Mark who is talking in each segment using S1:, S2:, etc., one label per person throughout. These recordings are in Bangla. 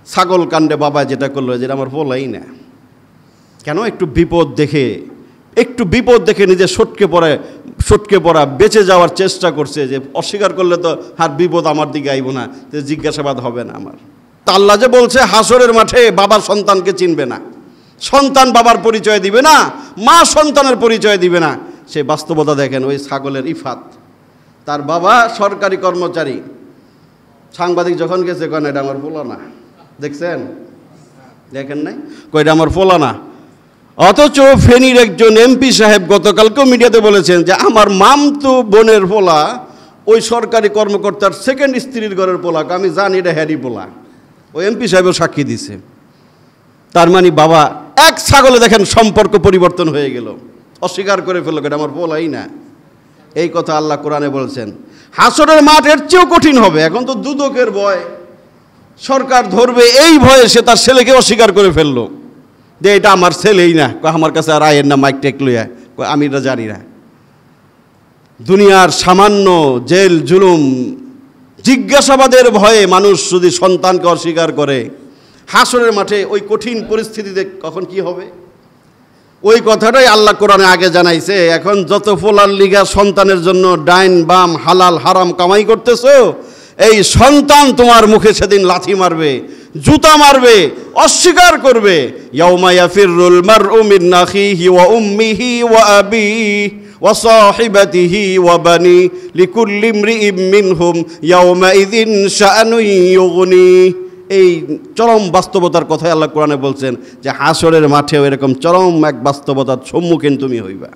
S1: ছাগল কাণ্ডে বাবা যেটা করলো, যেটা আমার বলাই না। কেন? একটু বিপদ দেখে নিজে সটকে পড়া বেঁচে যাওয়ার চেষ্টা করছে, যে অস্বীকার করলে তো আর বিপদ আমার দিকে আইব না, যে জিজ্ঞাসাবাদ হবে না আমার। তা আল্লাহ যে বলছে হাসরের মাঠে বাবা সন্তানকে চিনবে না, সন্তান বাবার পরিচয় দিবে না, মা সন্তানের পরিচয় দিবে না, সেই বাস্তবতা দেখেন। ওই ছাগলের ইফাত, তার বাবা সরকারি কর্মচারী, সাংবাদিক যখন গেছে কয় এটা আমার পোলা না, দেখছেন? দেখেন নাই? কয় এটা আমার পোলা না। অথচ ফেনীর একজন এমপি সাহেব গতকালকেও মিডিয়াতে বলেছেন যে আমার মামতো বোনের পোলা ওই সরকারি কর্মকর্তার সেকেন্ড স্ত্রীর ঘরের পোলা, আমি জানি এটা হ্যারি পোলা। ওই এমপি সাহেবও সাক্ষী দিছে। তার মানে বাবা এক ছাগলে দেখেন সম্পর্ক পরিবর্তন হয়ে গেল, অস্বীকার করে ফেলল এটা আমার পোলাই না। এই কথা আল্লাহ কোরআনে বলছেন। হাসরের মাঠ এর চেয়েও কঠিন হবে। এখন তো দুদকের ভয়, সরকার ধরবে এই ভয়ে সে তার ছেলেকে অস্বীকার করে ফেললো যে এটা আমার ছেলেই না, আমার কাছে আর আয়ের না মাইক টেক লইয়া, আমি এটা জানি না। দুনিয়ার সামান্য জেল জুলুম জিজ্ঞাসাবাদের ভয়ে মানুষ যদি সন্তানকে অস্বীকার করে, হাসরের মাঠে ওই কঠিন পরিস্থিতিতে কখন কি হবে, ওই কথাটাই আল্লাহ কোরআনে আগে জানাইছে। এখন যত ফোলার লিগা সন্তানের জন্য ডাইন বাম হালাল হারাম কামাই করতেছো, এই সন্তান তোমার মুখে সেদিন লাথি মারবে, জুতা মারবে, অস্বীকার করবে। ইয়াউমা ইয়াফিরুল মারউ মিন আখিহি ওয়া উম্মিহি ওয়া আবিহি ওয়া সাহিবাতিহি ওয়া বানি লিকুল্লি ইমরিইম মিনহুম ইয়াউমা ইযিন শাআনুন ইউগনি। এই চরম বাস্তবতার কথাই আল্লাহ কোরআনে বলছেন যে হাসরের মাঠেও এরকম চরম এক বাস্তবতার সম্মুখীন তুমি হইবা।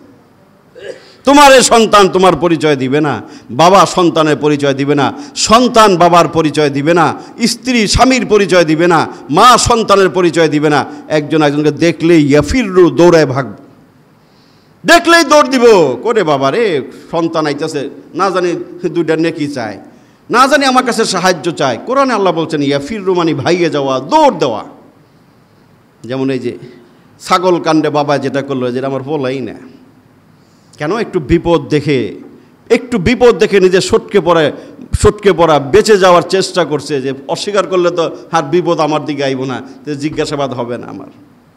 S1: তোমার এই সন্তান তোমার পরিচয় দিবে না, বাবা সন্তানের পরিচয় দিবে না, সন্তান বাবার পরিচয় দিবে না, স্ত্রী স্বামীর পরিচয় দিবে না, মা সন্তানের পরিচয় দিবে না। একজন একজনকে দেখলেই ইয়াফিরু দৌড়ায় ভাগবে, দেখলেই দৌড় দিব করে বাবা রে সন্তান আইতেছে, না জানি দুইটা নেকি চায়, না জানি আমার কাছে সাহায্য চায়। কোরআনে আল্লাহ বলছেন ইয়াফিরু মানে ভাইয়ে যাওয়া, দৌড় দেওয়া। যেমন এই যে ছাগল কাণ্ডে বাবা যেটা করলো, যেটা আমার বলাই না। কেন? একটু বিপদ দেখে নিজে সটকে পড়া বেঁচে যাওয়ার চেষ্টা করছে, যে অস্বীকার করলে তো আর বিপদ আমার দিকে আইব না, যে জিজ্ঞাসাবাদ হবে না আমার।